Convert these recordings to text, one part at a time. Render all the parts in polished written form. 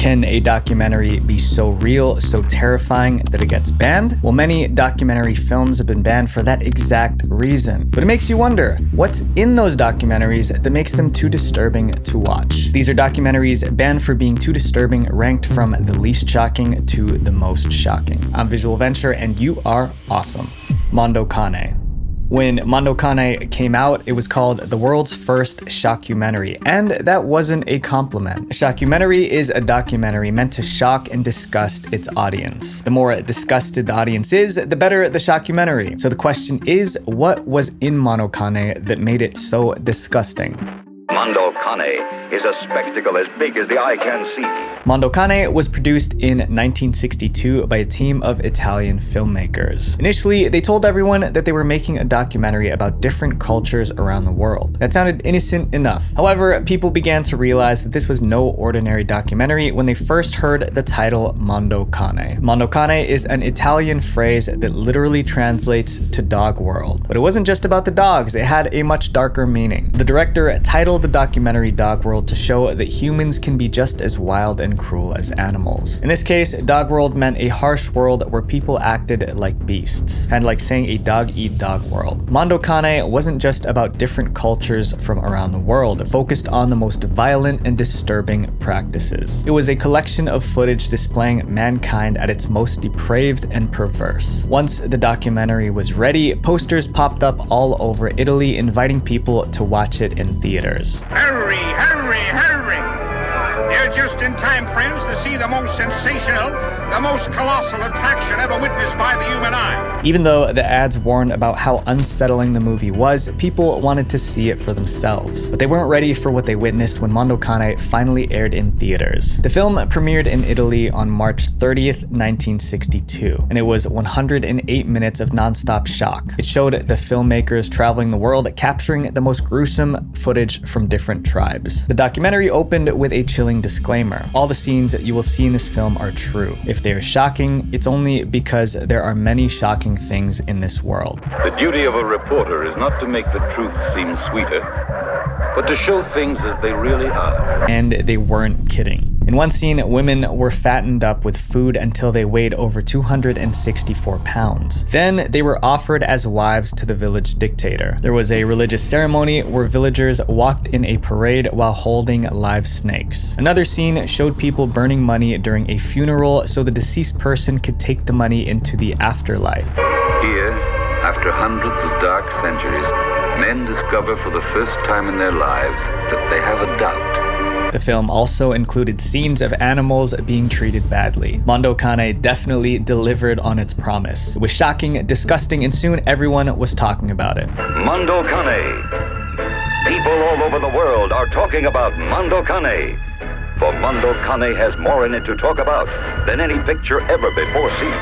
Can a documentary be so real, so terrifying that it gets banned? Well, many documentary films have been banned for that exact reason. But it makes you wonder, what's in those documentaries that makes them too disturbing to watch? These are documentaries banned for being too disturbing, ranked from the least shocking to the most shocking. I'm visualventure, and you are awesome. Mondane. When Mondane came out, it was called the world's first shockumentary, and that wasn't a compliment. A shockumentary is a documentary meant to shock and disgust its audience. The more disgusted the audience is, the better the shockumentary. So the question is, what was in Mondane that made it so disgusting? Mondane is a spectacle as big as the eye can see. Mondane was produced in 1962 by a team of Italian filmmakers. Initially, they told everyone that they were making a documentary about different cultures around the world. That sounded innocent enough. However, people began to realize that this was no ordinary documentary when they first heard the title Mondane. Mondane is an Italian phrase that literally translates to dog world. But it wasn't just about the dogs, it had a much darker meaning. The director titled the documentary Dog World to show that humans can be just as wild and cruel as animals. In this case, Dog World meant a harsh world where people acted like beasts, kind of like saying a dog-eat-dog world. Mondane wasn't just about different cultures from around the world, it focused on the most violent and disturbing practices. It was a collection of footage displaying mankind at its most depraved and perverse. Once the documentary was ready, posters popped up all over Italy inviting people to watch it in theaters. Hurry, hurry, hurry! They're just in time, friends, to see the most sensational, the most colossal attraction ever witnessed by the human eye. Even though the ads warned about how unsettling the movie was, people wanted to see it for themselves. But they weren't ready for what they witnessed when Mondane finally aired in theaters. The film premiered in Italy on March 30th, 1962, and it was 108 minutes of nonstop shock. It showed the filmmakers traveling the world, capturing the most gruesome footage from different tribes. The documentary opened with a chilling disclaimer. All the scenes you will see in this film are true. If they are shocking, it's only because there are many shocking things in this world. The duty of a reporter is not to make the truth seem sweeter, but to show things as they really are. And they weren't kidding. In one scene, women were fattened up with food until they weighed over 264 pounds. Then they were offered as wives to the village dictator. There was a religious ceremony where villagers walked in a parade while holding live snakes. Another scene showed people burning money during a funeral so the deceased person could take the money into the afterlife. Here, after hundreds of dark centuries, men discover for the first time in their lives that they have a doubt. The film also included scenes of animals being treated badly. Mondane definitely delivered on its promise. It was shocking, disgusting, and soon everyone was talking about it. Mondane. People all over the world are talking about Mondane. For Mondane has more in it to talk about than any picture ever before seen.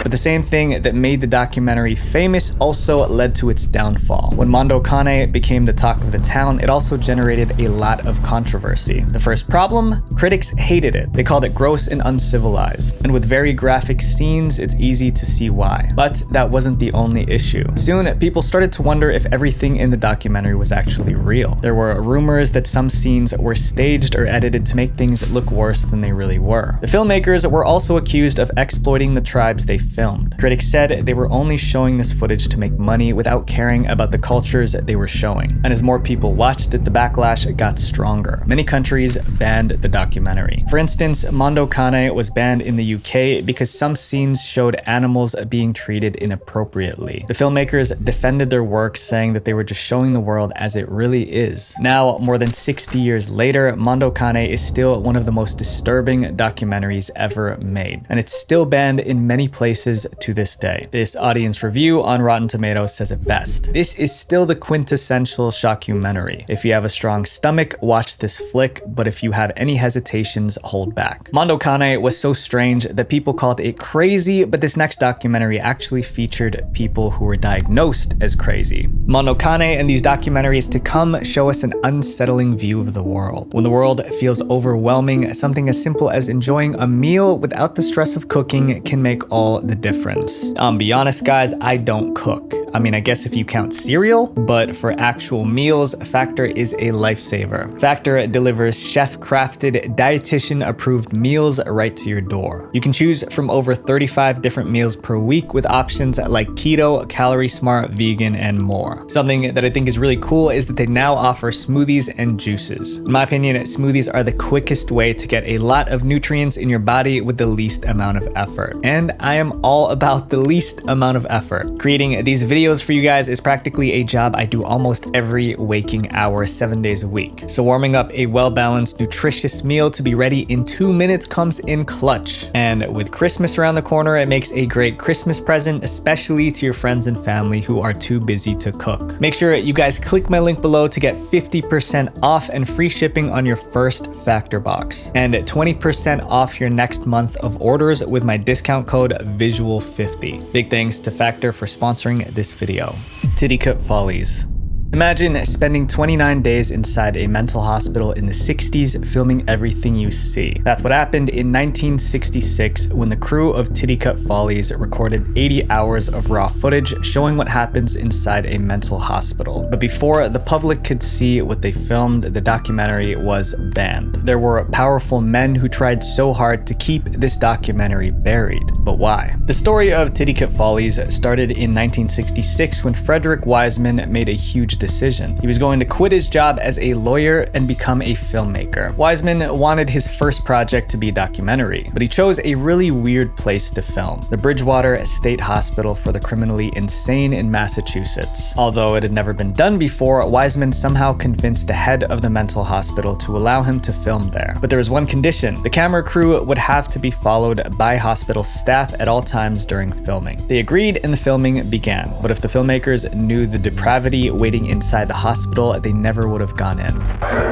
But the same thing that made the documentary famous also led to its downfall. When Mondane became the talk of the town, it also generated a lot of controversy. The first problem? Critics hated it. They called it gross and uncivilized. And with very graphic scenes, it's easy to see why. But that wasn't the only issue. Soon, people started to wonder if everything in the documentary was actually real. There were rumors that some scenes were staged or edited to make things look worse than they really were. The filmmakers were also accused of exploiting the tribes they filmed. Critics said they were only showing this footage to make money without caring about the cultures they were showing. And as more people watched it, the backlash got stronger. Many countries banned the documentary. For instance, Mondane was banned in the UK because some scenes showed animals being treated inappropriately. The filmmakers defended their work, saying that they were just showing the world as it really is. Now, more than 60 years later, Mondane is still one of the most disturbing documentaries ever made, and it's still banned in many places to this day. This audience review on Rotten Tomatoes says it best. This is still the quintessential shockumentary. If you have a strong stomach, watch this flick, but if you have any hesitations, hold back. Mondane was so strange that people called it crazy, but this next documentary actually featured people who were diagnosed as crazy. Mondane and these documentaries to come show us an unsettling view of the world. When the world feels overwhelming, something as simple as enjoying a meal without the stress of cooking can make all the difference. Be honest, guys, I don't cook. I mean, I guess if you count cereal, but for actual meals, Factor is a lifesaver. Factor delivers chef-crafted, dietitian-approved meals right to your door. You can choose from over 35 different meals per week with options like keto, calorie smart, vegan, and more. Something that I think is really cool is that they now offer smoothies and juices. In my opinion, smoothies are the quickest way to get a lot of nutrients in your body with the least amount of effort. And I am all about the least amount of effort. Creating these videos for you guys is practically a job I do almost every waking hour, 7 days a week. So warming up a well-balanced, nutritious meal to be ready in 2 minutes comes in clutch. And with Christmas around the corner, it makes a great Christmas present, especially to your friends and family who are too busy to cook. Make sure you guys click my link below to get 50% off and free shipping on your first Factor box, and 20% off your next month of orders with my discount code VISUAL50. Big thanks to Factor for sponsoring this video. Titty Cut Follies. Imagine spending 29 days inside a mental hospital in the 60s filming everything you see. That's what happened in 1966 when the crew of Titty Cut Follies recorded 80 hours of raw footage showing what happens inside a mental hospital. But before the public could see what they filmed, the documentary was banned. There were powerful men who tried so hard to keep this documentary buried. But why? The story of Titty Cut Follies started in 1966 when Frederick Wiseman made a huge decision. He was going to quit his job as a lawyer and become a filmmaker. Wiseman wanted his first project to be a documentary, but he chose a really weird place to film, the Bridgewater State Hospital for the Criminally Insane in Massachusetts. Although it had never been done before, Wiseman somehow convinced the head of the mental hospital to allow him to film there. But there was one condition: the camera crew would have to be followed by hospital staff at all times during filming. They agreed and the filming began, but if the filmmakers knew the depravity waiting inside the hospital, they never would have gone in.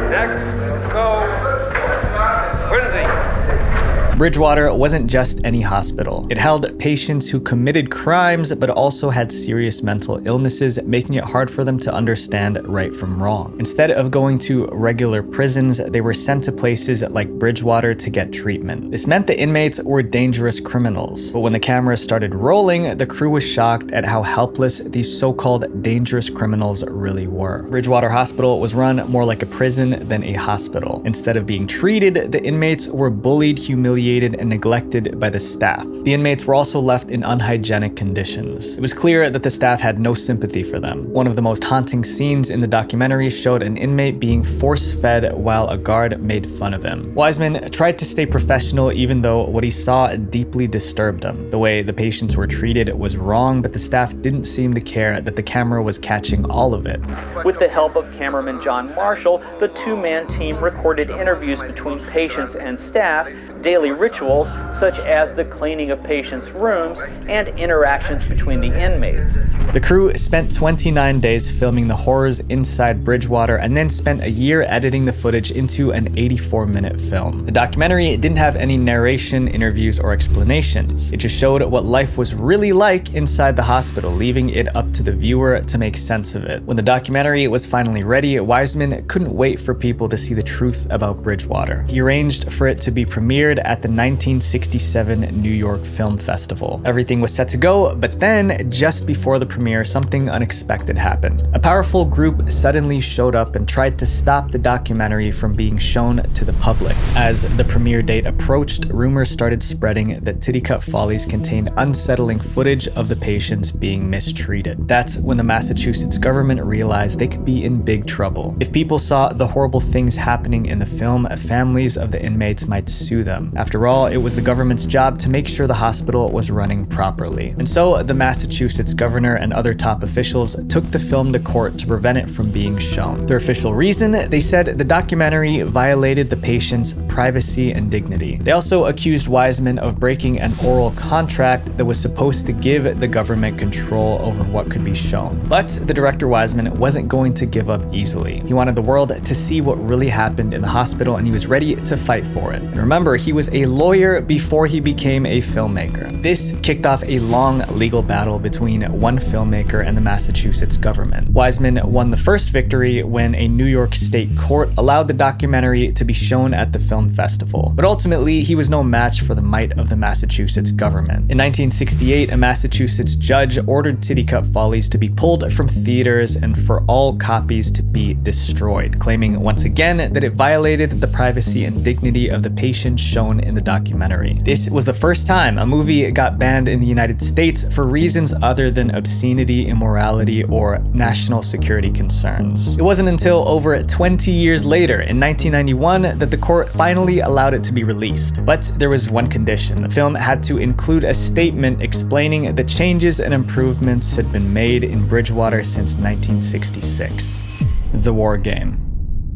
Next, let's go. Quincy. Bridgewater wasn't just any hospital. It held patients who committed crimes but also had serious mental illnesses, making it hard for them to understand right from wrong. Instead of going to regular prisons, they were sent to places like Bridgewater to get treatment. This meant the inmates were dangerous criminals. But when the camera started rolling, the crew was shocked at how helpless these so-called dangerous criminals really were. Bridgewater Hospital was run more like a prison than a hospital. Instead of being treated, the inmates were bullied, humiliated, and neglected by the staff. The inmates were also left in unhygienic conditions. It was clear that the staff had no sympathy for them. One of the most haunting scenes in the documentary showed an inmate being force-fed while a guard made fun of him. Wiseman tried to stay professional even though what he saw deeply disturbed him. The way the patients were treated was wrong, but the staff didn't seem to care that the camera was catching all of it. With the help of cameraman John Marshall, the two-man team recorded interviews between patients and staff, daily rituals such as the cleaning of patients' rooms, and interactions between the inmates. The crew spent 29 days filming the horrors inside Bridgewater and then spent a year editing the footage into an 84-minute film. The documentary didn't have any narration, interviews, or explanations. It just showed what life was really like inside the hospital, leaving it up to the viewer to make sense of it. When the documentary was finally ready, Wiseman couldn't wait for people to see the truth about Bridgewater. He arranged for it to be premiered at the 1967 New York Film Festival. Everything was set to go, but then, just before the premiere, something unexpected happened. A powerful group suddenly showed up and tried to stop the documentary from being shown to the public. As the premiere date approached, rumors started spreading that Titty Cut Follies contained unsettling footage of the patients being mistreated. That's when the Massachusetts government realized they could be in big trouble. If people saw the horrible things happening in the film, families of the inmates might sue them. After all, it was the government's job to make sure the hospital was running properly. And so the Massachusetts governor and other top officials took the film to court to prevent it from being shown. Their official reason? They said the documentary violated the patient's privacy and dignity. They also accused Wiseman of breaking an oral contract that was supposed to give the government control over what could be shown. But the director Wiseman wasn't going to give up easily. He wanted the world to see what really happened in the hospital, and he was ready to fight for it. And remember, he was a lawyer before he became a filmmaker. This kicked off a long legal battle between one filmmaker and the Massachusetts government. Wiseman won the first victory when a New York state court allowed the documentary to be shown at the film festival. But ultimately, he was no match for the might of the Massachusetts government. In 1968, a Massachusetts judge ordered Titty Cut Follies to be pulled from theaters and for all copies to be destroyed, claiming once again that it violated the privacy and dignity of the patients shown in the documentary. This was the first time a movie got banned in the United States for reasons other than obscenity, immorality, or national security concerns. It wasn't until over 20 years later, in 1991, that the court finally allowed it to be released. But there was one condition. The film had to include a statement explaining the changes and improvements had been made in Bridgewater since 1966. The War Game.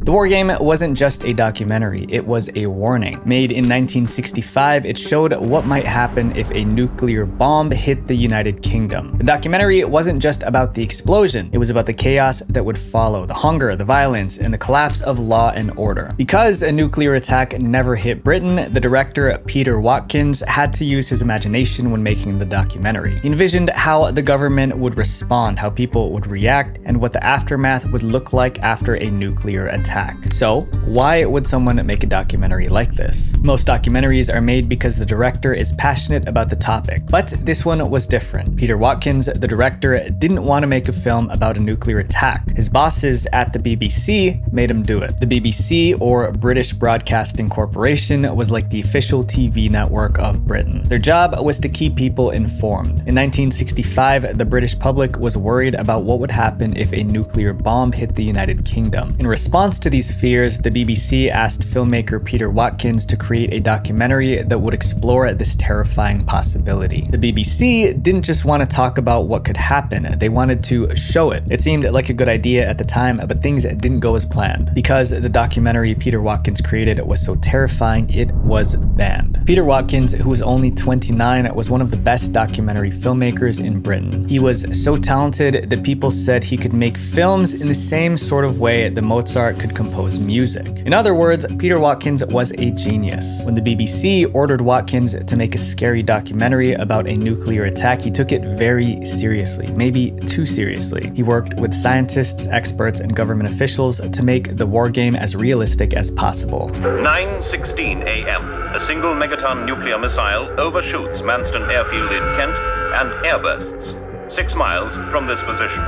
The War Game wasn't just a documentary, it was a warning. Made in 1965, it showed what might happen if a nuclear bomb hit the United Kingdom. The documentary wasn't just about the explosion, it was about the chaos that would follow, the hunger, the violence, and the collapse of law and order. Because a nuclear attack never hit Britain, the director, Peter Watkins, had to use his imagination when making the documentary. He envisioned how the government would respond, how people would react, and what the aftermath would look like after a nuclear attack. So, why would someone make a documentary like this? Most documentaries are made because the director is passionate about the topic, but this one was different. Peter Watkins, the director, didn't want to make a film about a nuclear attack. His bosses at the BBC made him do it. The BBC, or British Broadcasting Corporation, was like the official TV network of Britain. Their job was to keep people informed. In 1965, the British public was worried about what would happen if a nuclear bomb hit the United Kingdom. In response to these fears, the BBC asked filmmaker Peter Watkins to create a documentary that would explore this terrifying possibility. The BBC didn't just want to talk about what could happen, they wanted to show it. It seemed like a good idea at the time, but things didn't go as planned. Because the documentary Peter Watkins created was so terrifying, it was banned. Peter Watkins, who was only 29, was one of the best documentary filmmakers in Britain. He was so talented that people said he could make films in the same sort of way that Mozart could compose music. In other words, Peter Watkins was a genius. When the BBC ordered Watkins to make a scary documentary about a nuclear attack, he took it very seriously, maybe too seriously. He worked with scientists, experts, and government officials to make the war game as realistic as possible. 9:16 a.m. A single megaton nuclear missile overshoots Manston Airfield in Kent and airbursts 6 miles from this position.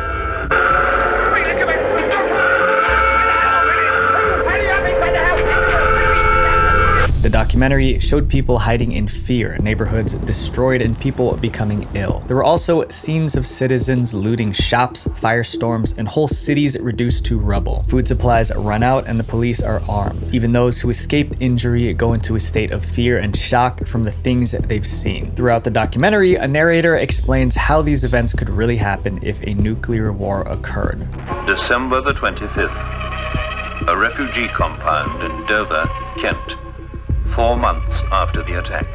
The documentary showed people hiding in fear, neighborhoods destroyed, and people becoming ill. There were also scenes of citizens looting shops, firestorms, and whole cities reduced to rubble. Food supplies run out and the police are armed. Even those who escaped injury go into a state of fear and shock from the things they've seen. Throughout the documentary, a narrator explains how these events could really happen if a nuclear war occurred. December the 25th. A refugee compound in Dover, Kent. 4 months after the attack.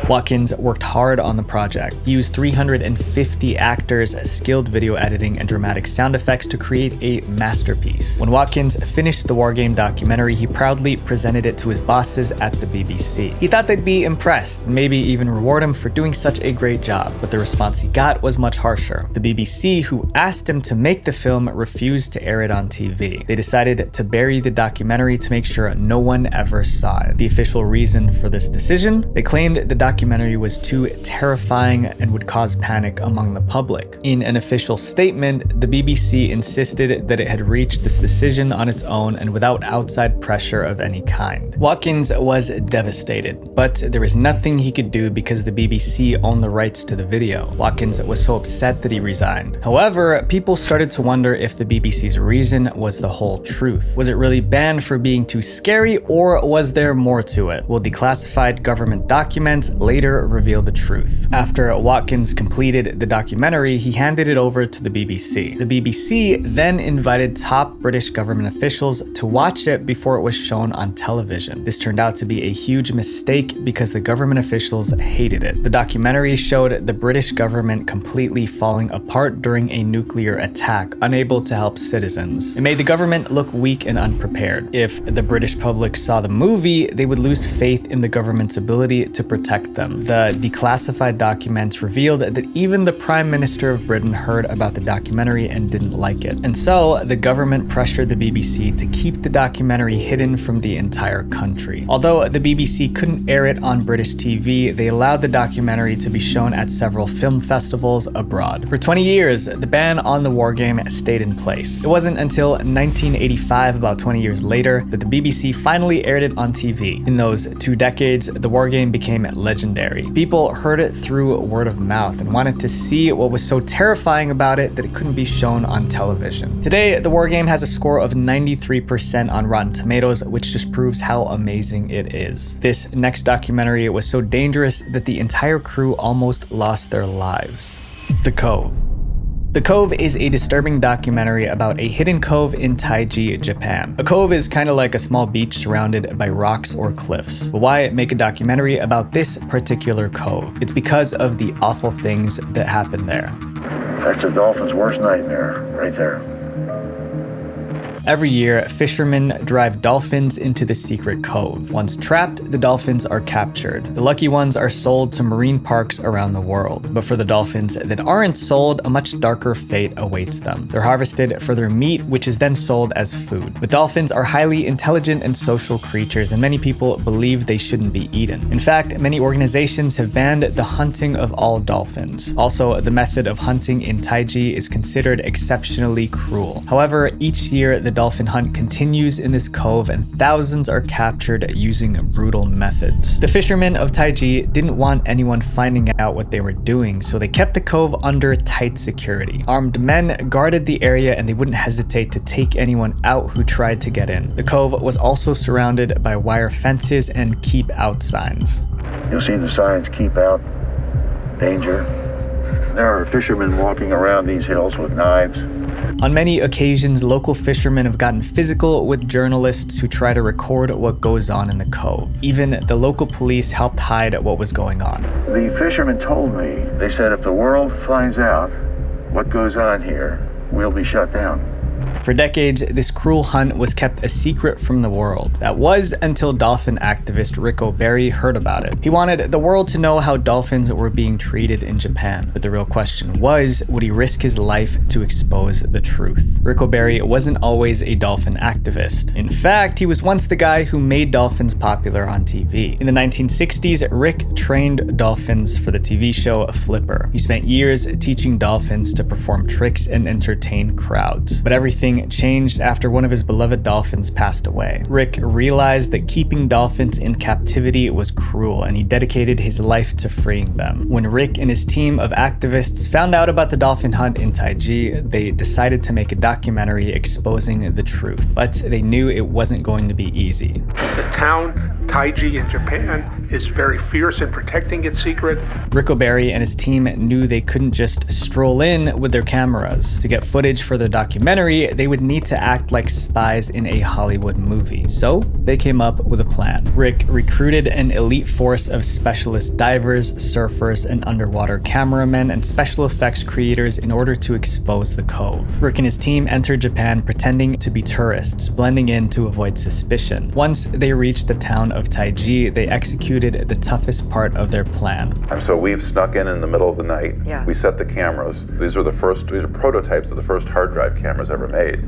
Watkins worked hard on the project. He used 350 actors, skilled video editing, and dramatic sound effects to create a masterpiece. When Watkins finished the War Game documentary, he proudly presented it to his bosses at the BBC. He thought they'd be impressed, and maybe even reward him for doing such a great job, but the response he got was much harsher. The BBC, who asked him to make the film, refused to air it on TV. They decided to bury the documentary to make sure no one ever saw it. The official reason for this decision? They claimed the documentary was too terrifying and would cause panic among the public. In an official statement, the BBC insisted that it had reached this decision on its own and without outside pressure of any kind. Watkins was devastated, but there was nothing he could do because the BBC owned the rights to the video. Watkins was so upset that he resigned. However, people started to wonder if the BBC's reason was the whole truth. Was it really banned for being too scary, or was there more to it? Will declassified government documents later revealed the truth. After Watkins completed the documentary, he handed it over to the BBC. The BBC then invited top British government officials to watch it before it was shown on television. This turned out to be a huge mistake because the government officials hated it. The documentary showed the British government completely falling apart during a nuclear attack, unable to help citizens. It made the government look weak and unprepared. If the British public saw the movie, they would lose faith in the government's ability to protect them. The declassified documents revealed that even the Prime Minister of Britain heard about the documentary and didn't like it. And so the government pressured the BBC to keep the documentary hidden from the entire country. Although the BBC couldn't air it on British TV, they allowed the documentary to be shown at several film festivals abroad. For 20 years, the ban on the war game stayed in place. It wasn't until 1985, about 20 years later, that the BBC finally aired it on TV. In those 2 decades, the war game became legendary. People heard it through word of mouth and wanted to see what was so terrifying about it that it couldn't be shown on television. Today, the war game has a score of 93% on Rotten Tomatoes, which just proves how amazing it is. This next documentary was so dangerous that the entire crew almost lost their lives. The Cove. The Cove is a disturbing documentary about a hidden cove in Taiji, Japan. A cove is kind of like a small beach surrounded by rocks or cliffs. But why make a documentary about this particular cove? It's because of the awful things that happen there. That's a dolphin's worst nightmare, right there. Every year, fishermen drive dolphins into the secret cove. Once trapped, the dolphins are captured. The lucky ones are sold to marine parks around the world. But for the dolphins that aren't sold, a much darker fate awaits them. They're harvested for their meat, which is then sold as food. But dolphins are highly intelligent and social creatures, and many people believe they shouldn't be eaten. In fact, many organizations have banned the hunting of all dolphins. Also, the method of hunting in Taiji is considered exceptionally cruel. However, each year, the dolphin hunt continues in this cove and thousands are captured using brutal methods. The fishermen of Taiji didn't want anyone finding out what they were doing, so they kept the cove under tight security. Armed men guarded the area and they wouldn't hesitate to take anyone out who tried to get in. The cove was also surrounded by wire fences and keep out signs. You'll see the signs, keep out, danger. There are fishermen walking around these hills with knives. On many occasions, local fishermen have gotten physical with journalists who try to record what goes on in the cove. Even the local police helped hide what was going on. The fishermen told me, they said if the world finds out what goes on here, we'll be shut down. For decades, this cruel hunt was kept a secret from the world. That was until dolphin activist Rick O'Barry heard about it. He wanted the world to know how dolphins were being treated in Japan. But the real question was, would he risk his life to expose the truth? Rick O'Barry wasn't always a dolphin activist. In fact, he was once the guy who made dolphins popular on TV. In the 1960s, Rick trained dolphins for the TV show Flipper. He spent years teaching dolphins to perform tricks and entertain crowds. But everything changed after one of his beloved dolphins passed away. Rick realized that keeping dolphins in captivity was cruel, and he dedicated his life to freeing them. When Rick and his team of activists found out about the dolphin hunt in Taiji, they decided to make a documentary exposing the truth. But they knew it wasn't going to be easy. The town, Taiji in Japan, is very fierce in protecting its secret. Rick O'Barry and his team knew they couldn't just stroll in with their cameras. To get footage for their documentary, they would need to act like spies in a Hollywood movie. So they came up with a plan. Rick recruited an elite force of specialist divers, surfers, and underwater cameramen and special effects creators in order to expose the cove. Rick and his team entered Japan pretending to be tourists, blending in to avoid suspicion. Once they reached the town of Taiji, they executed the toughest part of their plan. So we've snuck in the middle of the night. Yeah. We set the cameras. These are prototypes of the first hard drive cameras ever made.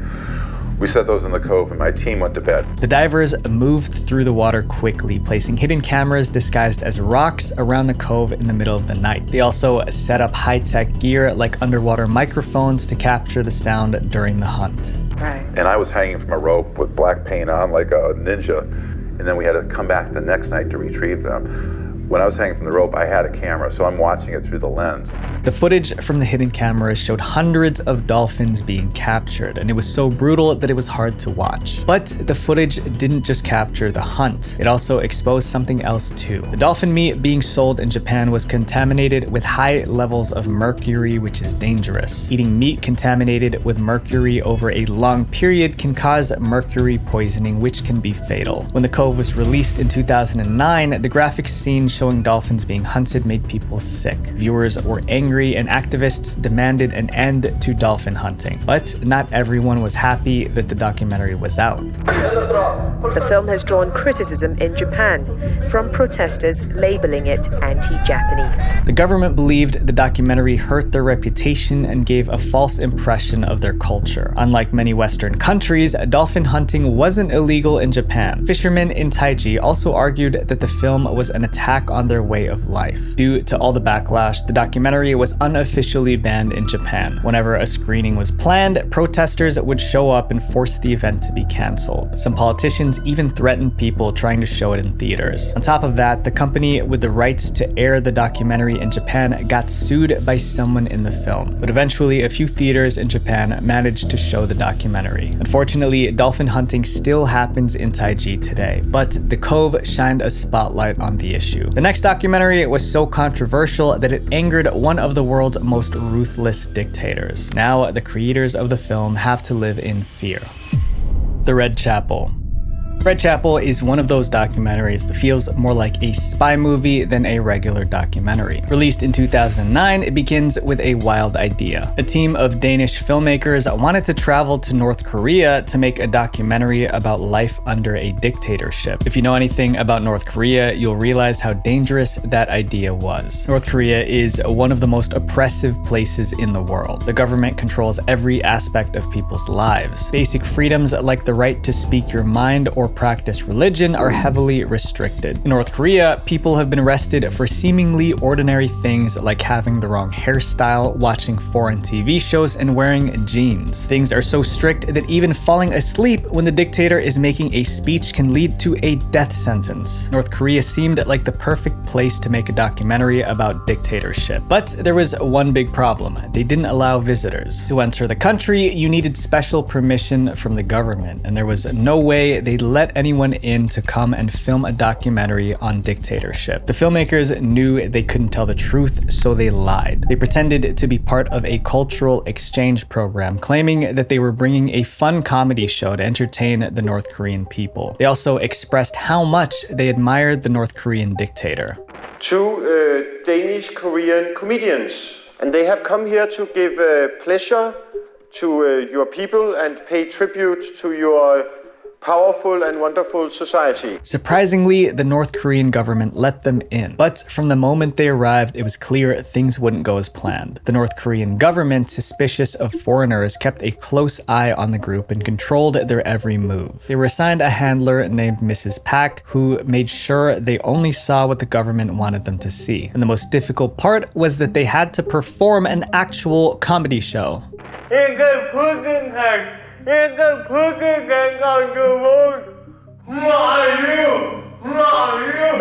We set those in the cove and my team went to bed. The divers moved through the water quickly, placing hidden cameras disguised as rocks around the cove in the middle of the night. They also set up high-tech gear like underwater microphones to capture the sound during the hunt. Right. And I was hanging from a rope with black paint on like a ninja. And then we had to come back the next night to retrieve them. When I was hanging from the rope, I had a camera, so I'm watching it through the lens. The footage from the hidden cameras showed hundreds of dolphins being captured, and it was so brutal that it was hard to watch. But the footage didn't just capture the hunt, it also exposed something else too. The dolphin meat being sold in Japan was contaminated with high levels of mercury, which is dangerous. Eating meat contaminated with mercury over a long period can cause mercury poisoning, which can be fatal. When The Cove was released in 2009, the graphic scene showing dolphins being hunted made people sick. Viewers were angry and activists demanded an end to dolphin hunting. But not everyone was happy that the documentary was out. The film has drawn criticism in Japan from protesters labeling it anti-Japanese. The government believed the documentary hurt their reputation and gave a false impression of their culture. Unlike many Western countries, dolphin hunting wasn't illegal in Japan. Fishermen in Taiji also argued that the film was an attack on their way of life. Due to all the backlash, the documentary was unofficially banned in Japan. Whenever a screening was planned, protesters would show up and force the event to be cancelled. Some politicians even threatened people trying to show it in theaters. On top of that, the company with the rights to air the documentary in Japan got sued by someone in the film. But eventually, a few theaters in Japan managed to show the documentary. Unfortunately, dolphin hunting still happens in Taiji today, but The Cove shined a spotlight on the issue. The next documentary was so controversial that it angered one of the world's most ruthless dictators. Now, the creators of the film have to live in fear. The Red Chapel. Red Chapel is one of those documentaries that feels more like a spy movie than a regular documentary. Released in 2009, it begins with a wild idea. A team of Danish filmmakers wanted to travel to North Korea to make a documentary about life under a dictatorship. If you know anything about North Korea, you'll realize how dangerous that idea was. North Korea is one of the most oppressive places in the world. The government controls every aspect of people's lives. Basic freedoms like the right to speak your mind or practice religion are heavily restricted. In North Korea, people have been arrested for seemingly ordinary things like having the wrong hairstyle, watching foreign TV shows, and wearing jeans. Things are so strict that even falling asleep when the dictator is making a speech can lead to a death sentence. North Korea seemed like the perfect place to make a documentary about dictatorship. But there was one big problem. They didn't allow visitors. To enter the country, you needed special permission from the government, and there was no way they'd let anyone in to come and film a documentary on dictatorship. The filmmakers knew they couldn't tell the truth, so they lied. They pretended to be part of a cultural exchange program, claiming that they were bringing a fun comedy show to entertain the North Korean people. They also expressed how much they admired the North Korean dictator. Two Danish Korean comedians, and they have come here to give pleasure to your people and pay tribute to your powerful and wonderful society. Surprisingly, the North Korean government let them in. But from the moment they arrived, it was clear things wouldn't go as planned. The North Korean government, suspicious of foreigners, kept a close eye on the group and controlled their every move. They were assigned a handler named Mrs. Pak, who made sure they only saw what the government wanted them to see. And the most difficult part was that they had to perform an actual comedy show.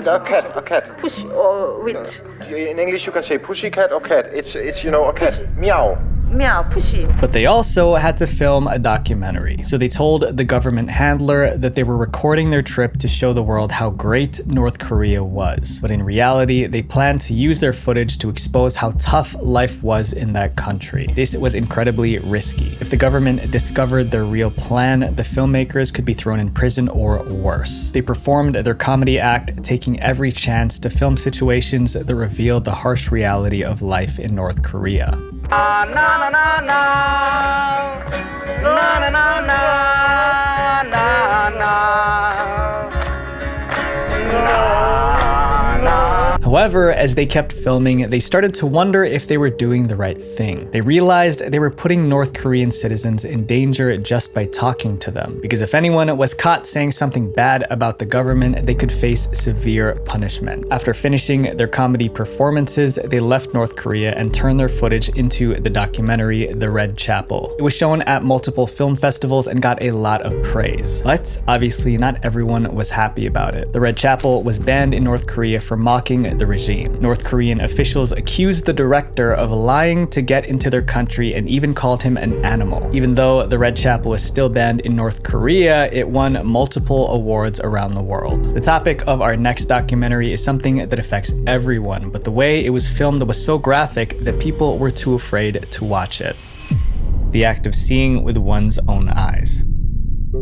A cat. Pussy or with In English you can say pussycat or cat. It's you know, a cat. Pussy. Meow. meow, pussy. But they also had to film a documentary. So they told the government handler that they were recording their trip to show the world how great North Korea was. But in reality, they planned to use their footage to expose how tough life was in that country. This was incredibly risky. If the government discovered their real plan, the filmmakers could be thrown in prison or worse. They performed their comedy act, taking every chance to film situations that revealed the harsh reality of life in North Korea. However, as they kept filming, they started to wonder if they were doing the right thing. They realized they were putting North Korean citizens in danger just by talking to them, because if anyone was caught saying something bad about the government, they could face severe punishment. After finishing their comedy performances, they left North Korea and turned their footage into the documentary The Red Chapel. It was shown at multiple film festivals and got a lot of praise. But obviously not everyone was happy about it. The Red Chapel was banned in North Korea for mocking the regime. North Korean officials accused the director of lying to get into their country and even called him an animal. Even though The Red Chapel is still banned in North Korea, it won multiple awards around the world. The topic of our next documentary is something that affects everyone, but the way it was filmed was so graphic that people were too afraid to watch it. The act of seeing with one's own eyes.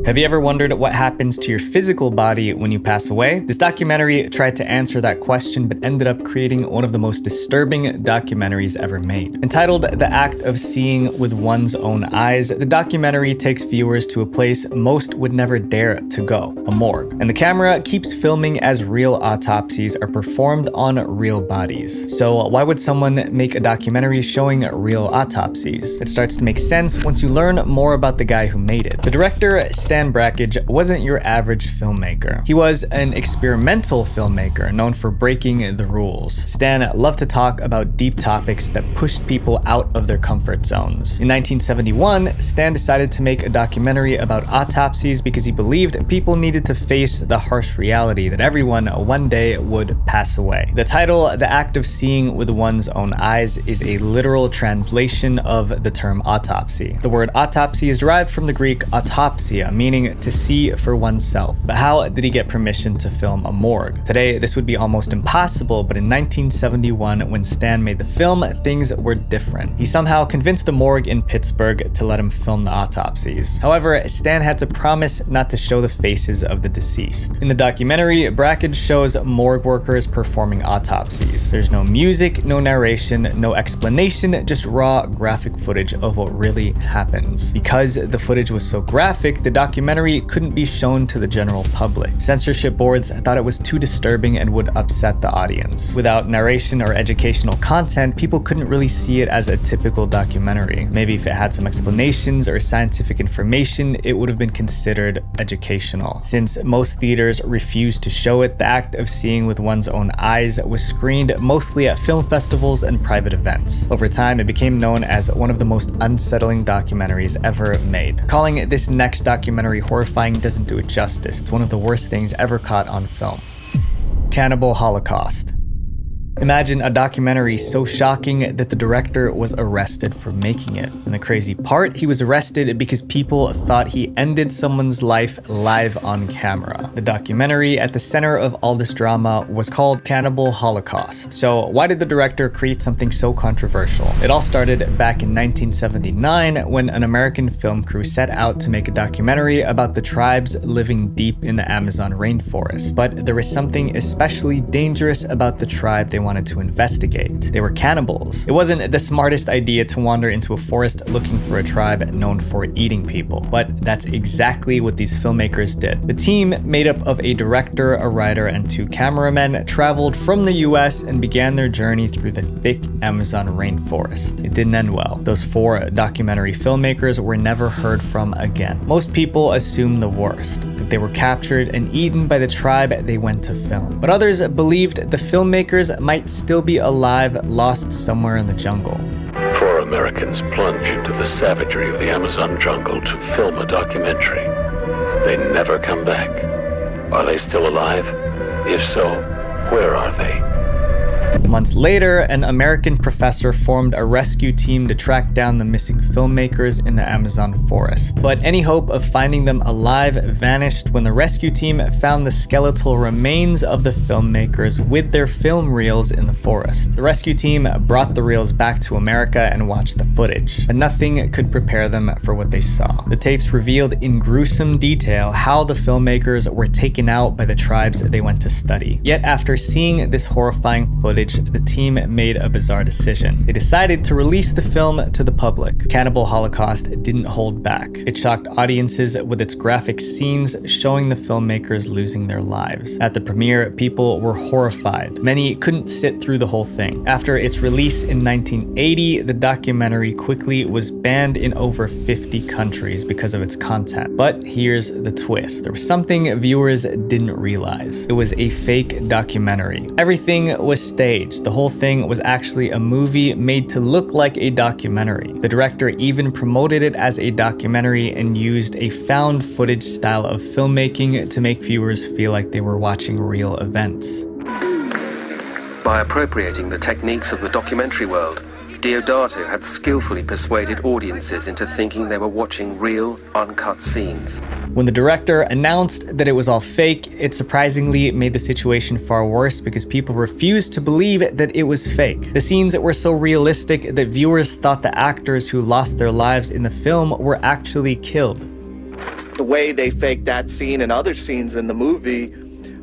Have you ever wondered what happens to your physical body when you pass away? This documentary tried to answer that question, but ended up creating one of the most disturbing documentaries ever made. Entitled The Act of Seeing with One's Own Eyes, the documentary takes viewers to a place most would never dare to go, a morgue. And the camera keeps filming as real autopsies are performed on real bodies. So why would someone make a documentary showing real autopsies? It starts to make sense once you learn more about the guy who made it. The director, Stan Brakhage, wasn't your average filmmaker. He was an experimental filmmaker known for breaking the rules. Stan loved to talk about deep topics that pushed people out of their comfort zones. In 1971, Stan decided to make a documentary about autopsies because he believed people needed to face the harsh reality that everyone one day would pass away. The title, The Act of Seeing with One's Own Eyes, is a literal translation of the term autopsy. The word autopsy is derived from the Greek autopsia, meaning to see for oneself. But how did he get permission to film a morgue? Today, this would be almost impossible, but in 1971, when Stan made the film, things were different. He somehow convinced a morgue in Pittsburgh to let him film the autopsies. However, Stan had to promise not to show the faces of the deceased. In the documentary, Brakhage shows morgue workers performing autopsies. There's no music, no narration, no explanation, just raw graphic footage of what really happens. Because the footage was so graphic, the documentary couldn't be shown to the general public. Censorship boards thought it was too disturbing and would upset the audience. Without narration or educational content, people couldn't really see it as a typical documentary. Maybe if it had some explanations or scientific information, it would have been considered educational. Since most theaters refused to show it, the act of seeing with one's own eyes was screened mostly at film festivals and private events. Over time, it became known as one of the most unsettling documentaries ever made. Calling this next documentary horrifying doesn't do it justice. It's one of the worst things ever caught on film. Cannibal Holocaust. Imagine a documentary so shocking that the director was arrested for making it. And the crazy part, he was arrested because people thought he ended someone's life live on camera. The documentary at the center of all this drama was called Cannibal Holocaust. So why did the director create something so controversial? It all started back in 1979 when an American film crew set out to make a documentary about the tribes living deep in the Amazon rainforest. But there was something especially dangerous about the tribe they wanted to investigate. They were cannibals. It wasn't the smartest idea to wander into a forest looking for a tribe known for eating people, but that's exactly what these filmmakers did. The team, made up of a director, a writer, and 2 cameramen, traveled from the US and began their journey through the thick Amazon rainforest. It didn't end well. Those 4 documentary filmmakers were never heard from again. Most people assumed the worst, that they were captured and eaten by the tribe they went to film. But others believed the filmmakers might still be alive, lost somewhere in the jungle. 4 Americans plunge into the savagery of the Amazon jungle to film a documentary. They never come back. Are they still alive? If so, where are they? Months later, an American professor formed a rescue team to track down the missing filmmakers in the Amazon forest. But any hope of finding them alive vanished when the rescue team found the skeletal remains of the filmmakers with their film reels in the forest. The rescue team brought the reels back to America and watched the footage, but nothing could prepare them for what they saw. The tapes revealed in gruesome detail how the filmmakers were taken out by the tribes they went to study. Yet after seeing this horrifying footage, the team made a bizarre decision. They decided to release the film to the public. Cannibal Holocaust didn't hold back. It shocked audiences with its graphic scenes showing the filmmakers losing their lives. At the premiere, people were horrified. Many couldn't sit through the whole thing. After its release in 1980, the documentary quickly was banned in over 50 countries because of its content. But here's the twist. There was something viewers didn't realize. It was a fake documentary. Everything was staged. The whole thing was actually a movie made to look like a documentary. The director even promoted it as a documentary and used a found footage style of filmmaking to make viewers feel like they were watching real events. By appropriating the techniques of the documentary world, Deodato had skillfully persuaded audiences into thinking they were watching real, uncut scenes. When the director announced that it was all fake, it surprisingly made the situation far worse because people refused to believe that it was fake. The scenes were so realistic that viewers thought the actors who lost their lives in the film were actually killed. The way they faked that scene and other scenes in the movie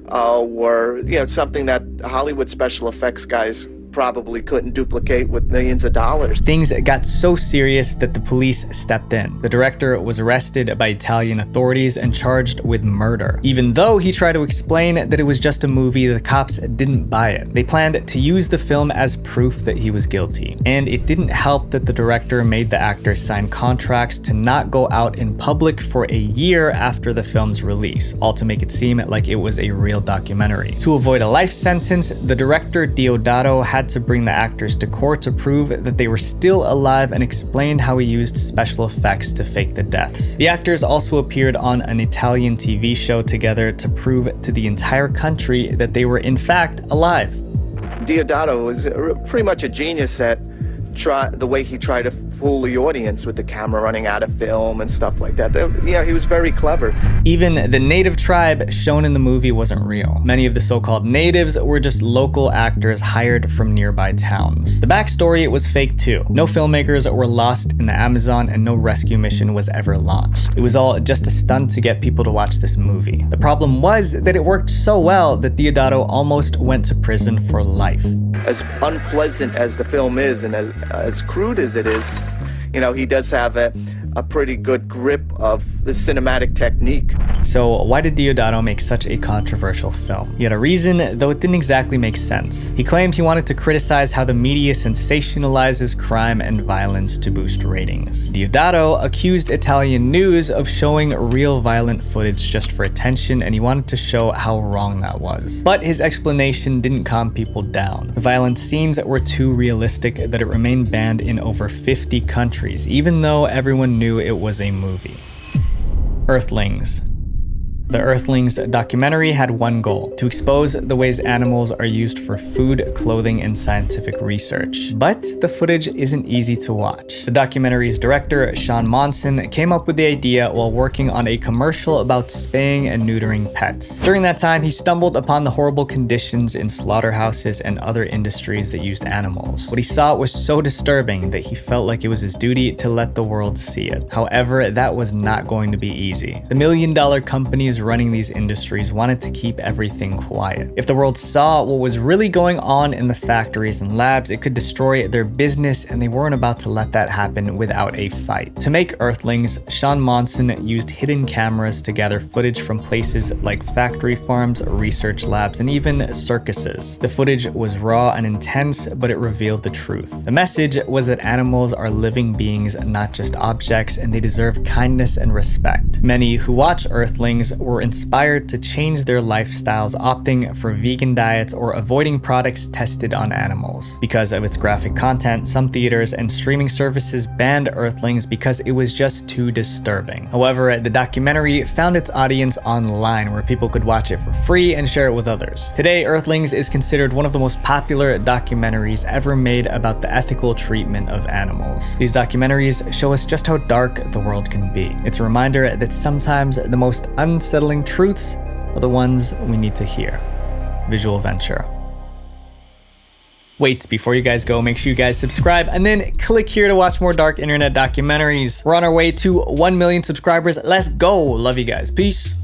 were, something that Hollywood special effects guys probably couldn't duplicate with millions of dollars. Things got so serious that the police stepped in. The director was arrested by Italian authorities and charged with murder. Even though he tried to explain that it was just a movie, the cops didn't buy it. They planned to use the film as proof that he was guilty. And it didn't help that the director made the actors sign contracts to not go out in public for a year after the film's release, all to make it seem like it was a real documentary. To avoid a life sentence, the director Deodato had to bring the actors to court to prove that they were still alive and explained how he used special effects to fake the deaths. The actors also appeared on an Italian TV show together to prove to the entire country that they were in fact alive. Deodato was pretty much a genius at the way he tried to fool the audience with the camera running out of film and stuff like that. He was very clever. Even the native tribe shown in the movie wasn't real. Many of the so-called natives were just local actors hired from nearby towns. The backstory was fake too. No filmmakers were lost in the Amazon and no rescue mission was ever launched. It was all just a stunt to get people to watch this movie. The problem was that it worked so well that Deodato almost went to prison for life. As unpleasant as the film is and as crude as it is, he does have a pretty good grip of the cinematic technique. So why did Deodato make such a controversial film? He had a reason, though it didn't exactly make sense. He claimed he wanted to criticize how the media sensationalizes crime and violence to boost ratings. Deodato accused Italian news of showing real violent footage just for attention, and he wanted to show how wrong that was. But his explanation didn't calm people down. The violent scenes were too realistic that it remained banned in over 50 countries, even though everyone knew it was a movie. Earthlings. The Earthlings documentary had one goal: to expose the ways animals are used for food, clothing, and scientific research. But the footage isn't easy to watch. The documentary's director, Sean Monson, came up with the idea while working on a commercial about spaying and neutering pets. During that time, he stumbled upon the horrible conditions in slaughterhouses and other industries that used animals. What he saw was so disturbing that he felt like it was his duty to let the world see it. However, that was not going to be easy. The million-dollar companies running these industries wanted to keep everything quiet. If the world saw what was really going on in the factories and labs, it could destroy their business, and they weren't about to let that happen without a fight. To make Earthlings, Sean Monson used hidden cameras to gather footage from places like factory farms, research labs, and even circuses. The footage was raw and intense, but it revealed the truth. The message was that animals are living beings, not just objects, and they deserve kindness and respect. Many who watch Earthlings were inspired to change their lifestyles, opting for vegan diets or avoiding products tested on animals. Because of its graphic content, some theaters and streaming services banned Earthlings because it was just too disturbing. However, the documentary found its audience online, where people could watch it for free and share it with others. Today, Earthlings is considered one of the most popular documentaries ever made about the ethical treatment of animals. These documentaries show us just how dark the world can be. It's a reminder that sometimes the most unsettling truths are the ones we need to hear. Visual Venture. Wait, before you guys go, make sure you guys subscribe and then click here to watch more dark internet documentaries. We're on our way to 1 million subscribers. Let's go. Love you guys. Peace.